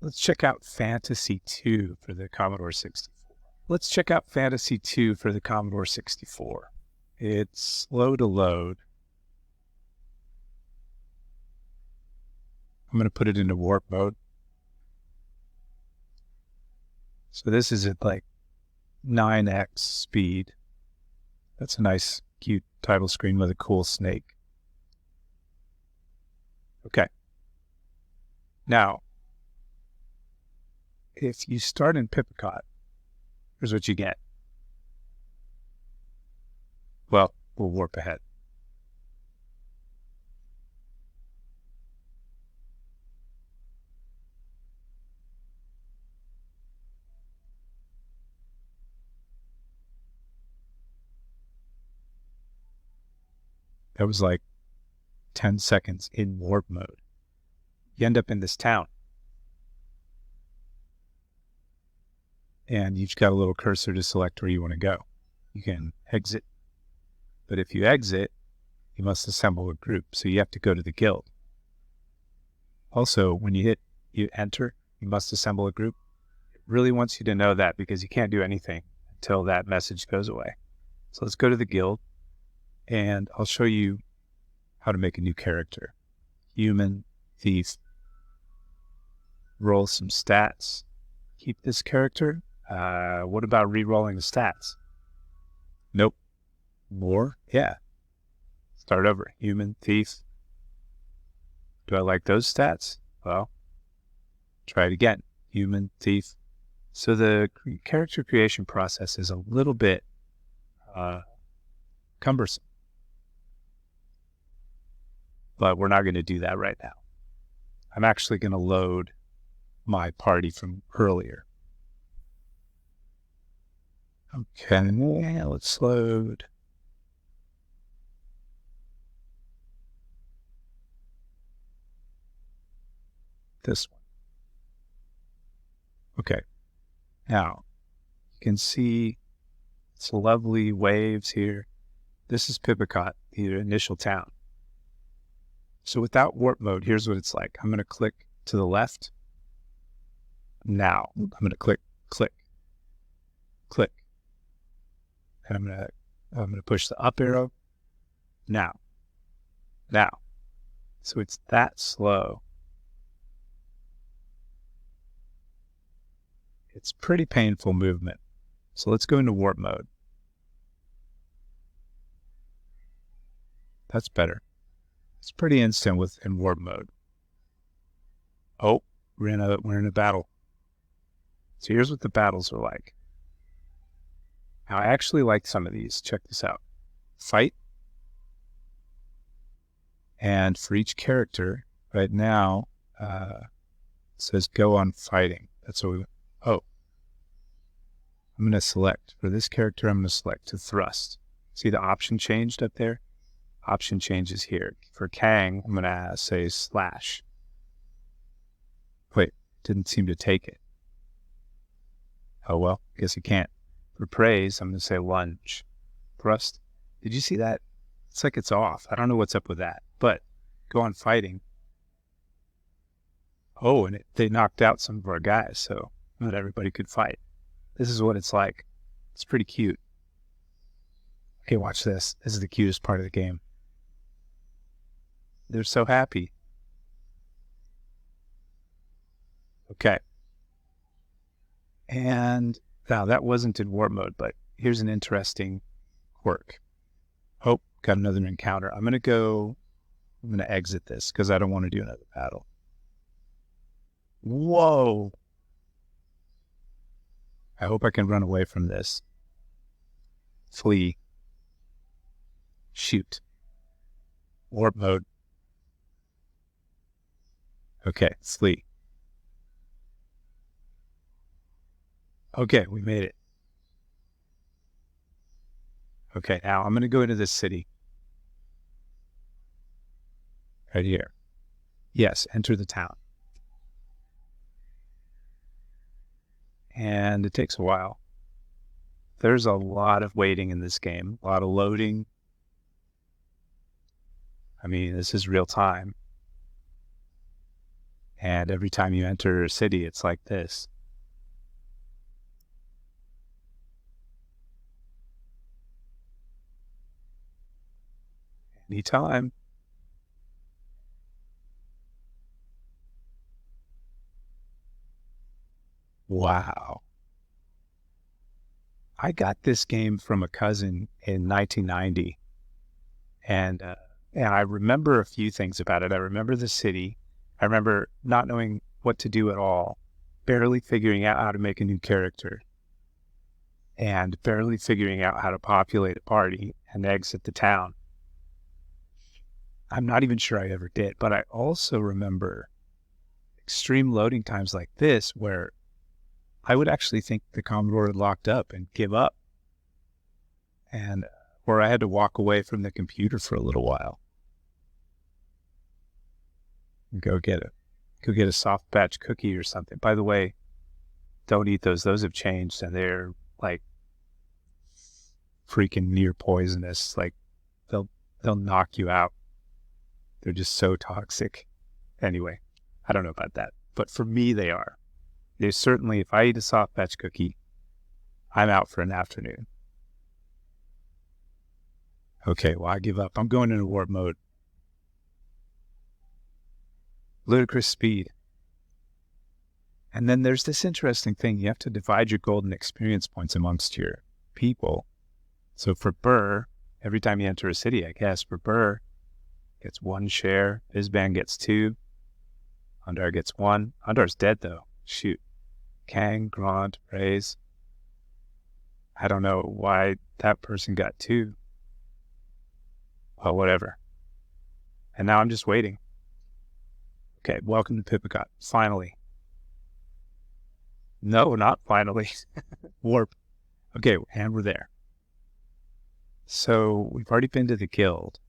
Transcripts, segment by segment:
Let's check out Phantasie II for the Commodore 64. Let's check out Phantasie II for the Commodore 64. It's slow to load. I'm going to put it into warp mode. So this is at like 9x speed. That's a nice, cute title screen with a cool snake. Okay. Now, if you start in Pipicot, here's what you get. Well, we'll warp ahead. That was like 10 seconds in warp mode. You end up in this town. And you've got a little cursor to select where you want to go. You can exit. But if you exit, you must assemble a group. So you have to go to the guild. Also, when you enter, you must assemble a group. It really wants you to know that because you can't do anything until that message goes away. So let's go to the guild. And I'll show you how to make a new character. Human, thief. Roll some stats. Keep this character. What about re-rolling the stats? Nope. More? Yeah. Start over. Human, thief. Do I like those stats? Well, try it again. Human, thief. So the character creation process is a little bit cumbersome. But we're not going to do that right now. I'm actually going to load my party from earlier. Okay, let's load. This one. Okay. Now, you can see it's lovely waves here. This is Pipicot, the initial town. So without warp mode, here's what it's like. I'm going to click to the left. Now, I'm going to click. And I'm going to push the up arrow. Now. So it's that slow. It's pretty painful movement. So let's go into warp mode. That's better. It's pretty instant in warp mode. Oh, we're in a battle. So here's what the battles are like. Now I actually like some of these. Check this out. Fight. And for each character, right now, it says go on fighting. That's what we. Oh. I'm going to select. For this character, I'm going to select to thrust. See the option changed up there? Option changes here. For Kang, I'm going to say slash. Wait, didn't seem to take it. Oh well, guess you can't. For praise, I'm going to say lunge. Thrust. Did you see that? It's like it's off. I don't know what's up with that. But go on fighting. Oh, and they knocked out some of our guys, so not everybody could fight. This is what it's like. It's pretty cute. Okay, watch this. This is the cutest part of the game. They're so happy. Okay. And now that wasn't in warp mode, but here's an interesting quirk. Oh, got another encounter. I'm going to exit this because I don't want to do another battle. Whoa. I hope I can run away from this. Flee. Shoot. Warp mode. Okay, flee. Okay, we made it. Okay, now I'm going to go into this city. Right here. Yes, enter the town. And it takes a while. There's a lot of waiting in this game, a lot of loading. I mean, this is real time. And every time you enter a city, it's like this. Anytime. Wow. I got this game from a cousin in 1990, and I remember a few things about it. I remember the city. I remember not knowing what to do at all, barely figuring out how to make a new character, and barely figuring out how to populate a party and exit the town. I'm not even sure I ever did, but I also remember extreme loading times like this where I would actually think the Commodore had locked up and give up, and where I had to walk away from the computer for a little while and go get a soft batch cookie or something. By the way, don't eat those. Those have changed, and they're like freaking near poisonous. Like they'll knock you out. They're just so toxic. Anyway, I don't know about that, but for me, they are. They certainly, if I eat a soft batch cookie, I'm out for an afternoon. Okay, well, I give up. I'm going into warp mode. Ludicrous speed. And then there's this interesting thing. You have to divide your golden experience points amongst your people. So for Burr, every time you enter a city, I guess, for Burr, gets 1 share. Isban gets 2. Undar gets 1. Undar's dead, though. Shoot. Kang, Grant, Rays. I don't know why that person got 2. Well, whatever. And now I'm just waiting. Okay, welcome to Pipicot. Finally. No, not finally. Warp. Okay, and we're there. So we've already been to the guild.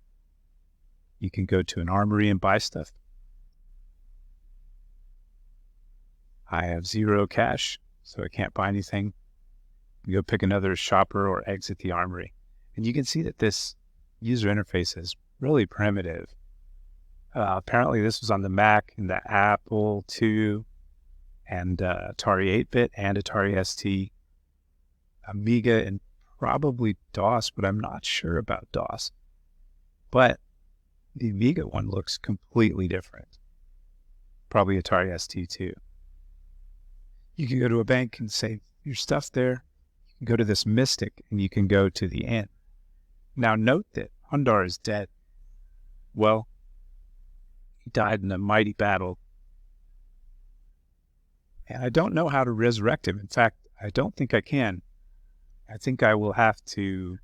You can go to an armory and buy stuff. I have 0 cash, so I can't buy anything. You go pick another shopper or exit the armory. And you can see that this user interface is really primitive. Apparently this was on the Mac and the Apple II and Atari 8-bit and Atari ST, Amiga, and probably DOS, but I'm not sure about DOS. But the Amiga one looks completely different. Probably Atari ST too. You can go to a bank and save your stuff there. You can go to this Mystic and you can go to the inn. Now note that Undar is dead. Well, he died in a mighty battle. And I don't know how to resurrect him. In fact, I don't think I can. I think I will have to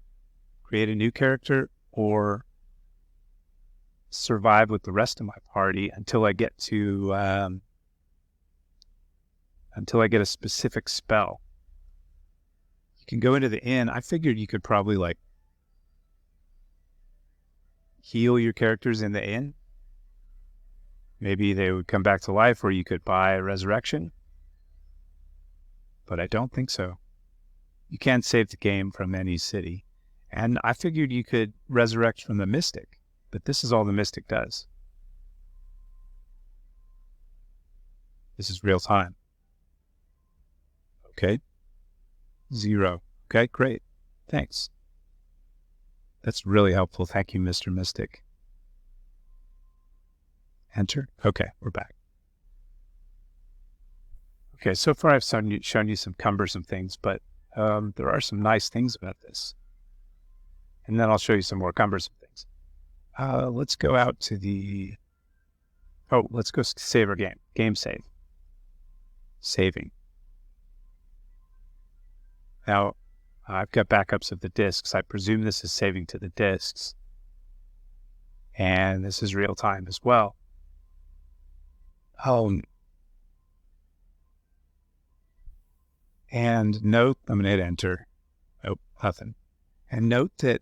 create a new character or survive with the rest of my party until I get to until I get a specific spell. You can go into the inn. I figured you could probably like heal your characters in the inn. Maybe they would come back to life, or you could buy a resurrection. But I don't think so. You can't save the game from any city. And I figured you could resurrect from the Mystic, but this is all the Mystic does. This is real time. Okay. 0. Okay, great. Thanks. That's really helpful. Thank you, Mr. Mystic. Enter. Okay, we're back. Okay, so far I've shown you some cumbersome things, but there are some nice things about this. And then I'll show you some more cumbersome things. Let's go out to the... Oh, let's go save our game. Game save. Saving. Now, I've got backups of the disks. I presume this is saving to the disks. And this is real time as well. And note, I'm going to hit enter. Oh, nothing. And note that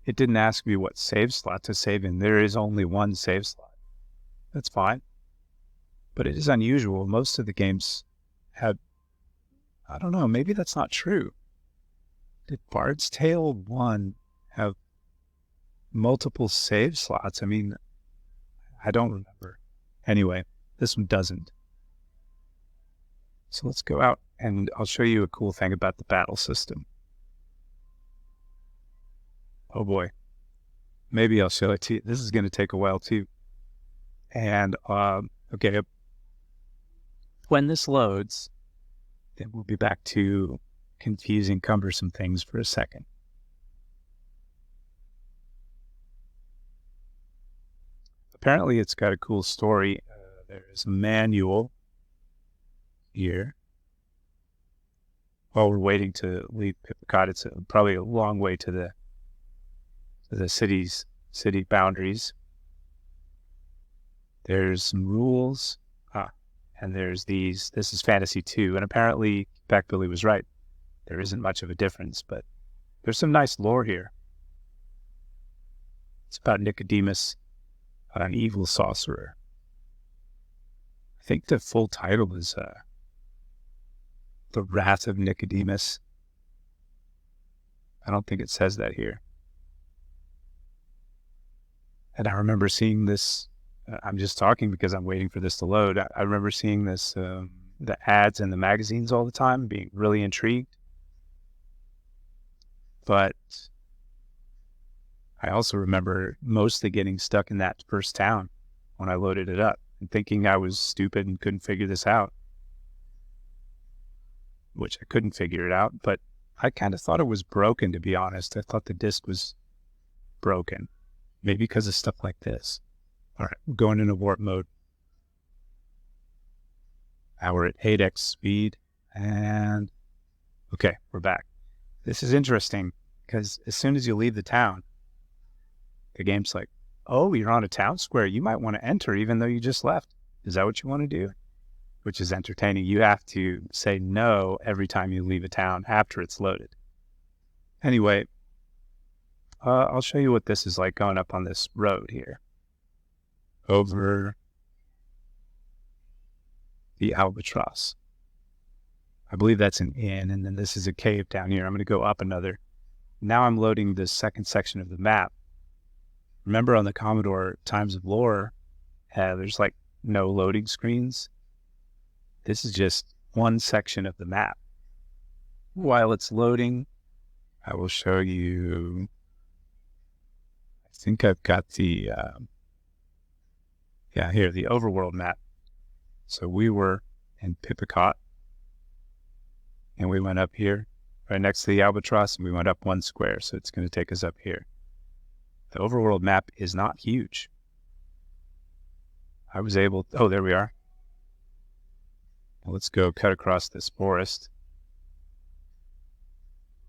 it didn't ask me what save slot to save in. There is only one save slot. That's fine. But it is unusual. Most of the games have, I don't know, maybe that's not true. Did Bard's Tale 1 have multiple save slots? I mean, I don't remember. Anyway, this one doesn't. So let's go out and I'll show you a cool thing about the battle system. Oh boy. Maybe I'll show it to you. This is going to take a while too. And, okay, when this loads, then we'll be back to confusing, cumbersome things for a second. Apparently, it's got a cool story. There's a manual here. While we're waiting to leave Pipicot, it's probably a long way to the city boundaries. There's some rules, and there's these. This is Phantasie II, and apparently, Back Billy was right. There isn't much of a difference, but there's some nice lore here. It's about Nicodemus, an evil sorcerer. I think the full title is The Wrath of Nicodemus. I don't think it says that here. And I remember seeing this. I'm just talking because I'm waiting for this to load. I remember seeing this, the ads in the magazines all the time, being really intrigued. But I also remember mostly getting stuck in that first town when I loaded it up and thinking I was stupid and couldn't figure this out, which I couldn't figure it out, but I kind of thought it was broken, to be honest. I thought the disc was broken, maybe because of stuff like this. All right, we're going into warp mode. Now we're at 8x speed, and okay, we're back. This is interesting because as soon as you leave the town, the game's like, oh, you're on a town square. You might want to enter even though you just left. Is that what you want to do? Which is entertaining. You have to say no every time you leave a town after it's loaded. Anyway, I'll show you what this is like going up on this road here. Over the Albatross. I believe that's an inn, and then this is a cave down here. I'm going to go up another. Now I'm loading the second section of the map. Remember on the Commodore Times of Lore, there's like no loading screens. This is just one section of the map. While it's loading, I will show you. I think I've got the, here, the overworld map. So we were in Pipicot, and we went up here, right next to the Albatross, and we went up one square, so it's going to take us up here. The overworld map is not huge. I was able, oh, there we are. Let's go cut across this forest.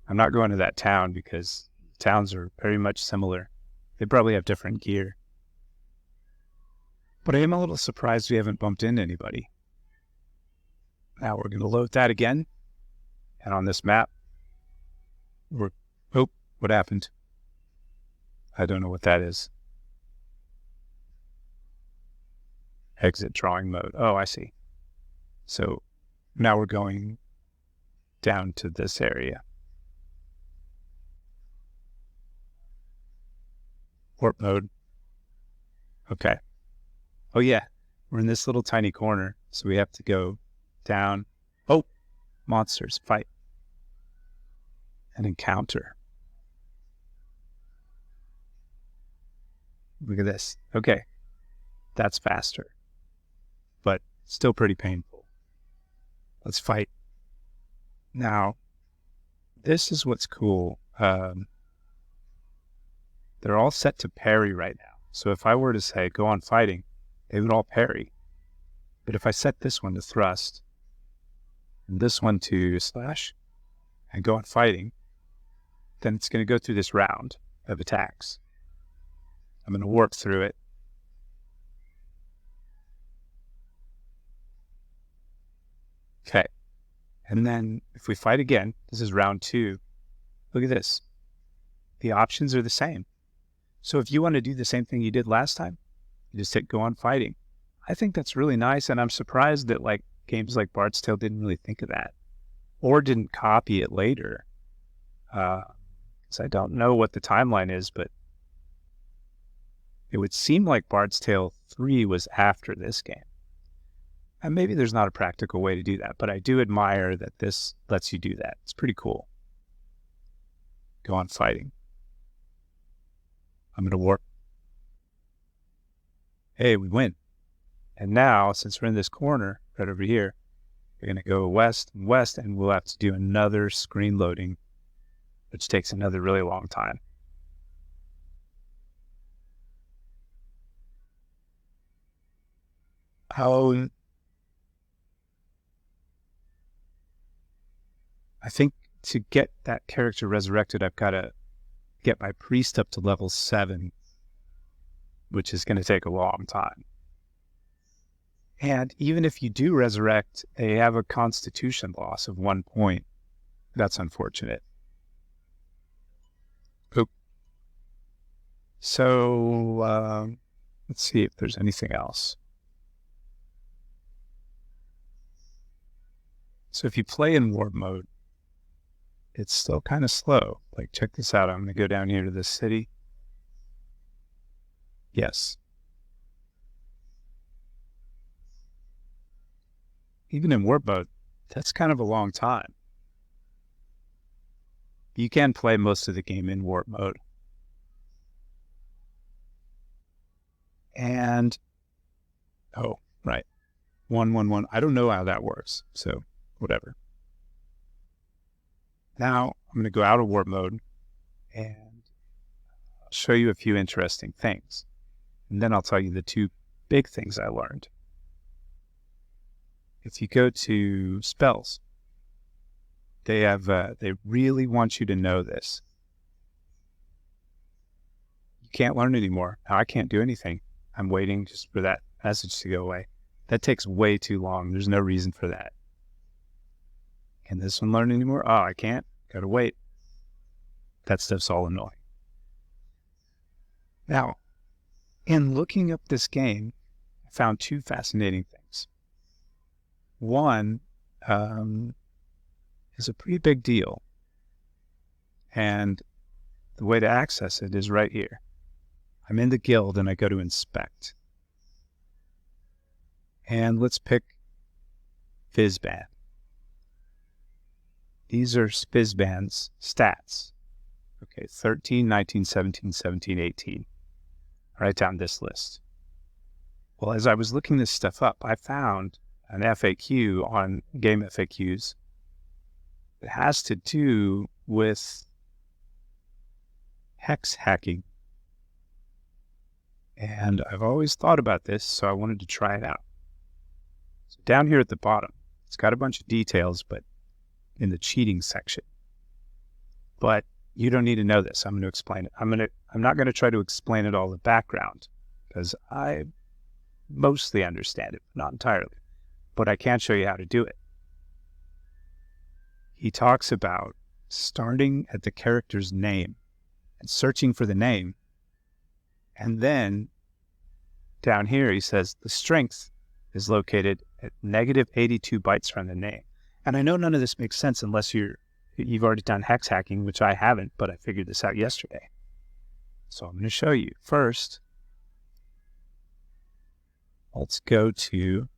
I'm not going to that town because towns are very much similar. They probably have different gear. But I am a little surprised we haven't bumped into anybody. Now we're going to load that again. And on this map, oh, what happened? I don't know what that is. Exit drawing mode. Oh, I see. So now we're going down to this area. Warp mode. Okay. Oh yeah, we're in this little tiny corner, so we have to go down. Oh, monsters, fight. An encounter. Look at this. Okay, that's faster, but still pretty painful. Let's fight. Now, this is what's cool. They're all set to parry right now. So if I were to say, go on fighting, they would all parry. But if I set this one to thrust, and this one to slash, and go on fighting, then it's going to go through this round of attacks. I'm going to warp through it. Okay. And then if we fight again, this is round 2. Look at this. The options are the same. So if you want to do the same thing you did last time, you just hit go on fighting. I think that's really nice, and I'm surprised that like games like Bard's Tale didn't really think of that or didn't copy it later. Because I don't know what the timeline is, but It would seem like Bard's Tale 3 was after this game. And maybe there's not a practical way to do that, but I do admire that this lets you do that. It's pretty cool. Go on fighting. I'm going to warp. Hey, we win. And now, since we're in this corner right over here, we're going to go west and west, and we'll have to do another screen loading, which takes another really long time. I think to get that character resurrected, I've got to get my priest up to level 7, which is going to take a long time. And even if you do resurrect, they have a constitution loss of 1 point. That's unfortunate. Oop. So let's see if there's anything else. So if you play in warp mode, it's still kind of slow. Like, check this out. I'm going to go down here to this city. Yes. Even in warp mode, that's kind of a long time. You can play most of the game in warp mode. And, oh, right. 111. I don't know how that works, so whatever. Now, I'm going to go out of warp mode and I'll show you a few interesting things. And then I'll tell you the 2 big things I learned. If you go to spells, they really want you to know this. You can't learn anymore. Now, I can't do anything. I'm waiting just for that message to go away. That takes way too long. There's no reason for that. Can this one learn anymore? Oh, I can't. Gotta wait. That stuff's all annoying. Now, in looking up this game, I found 2 fascinating things. One is a pretty big deal. And the way to access it is right here. I'm in the guild and I go to inspect. And let's pick Fizzband. These are Fizzband's stats. Okay, 13, 19, 17, 17, 18. Write down this list. Well, as I was looking this stuff up, I found an FAQ on Game FAQs that has to do with hex hacking. And I've always thought about this, so I wanted to try it out. So down here at the bottom, it's got a bunch of details, but in the cheating section. But you don't need to know this. I'm going to explain it. I'm not going to try to explain it all the background, because I mostly understand it, not entirely. But I can show you how to do it. He talks about starting at the character's name and searching for the name. And then down here, he says the strength is located at negative 82 bytes from the name. And I know none of this makes sense unless you've already done hex hacking, which I haven't, but I figured this out yesterday. So I'm going to show you. First, let's go to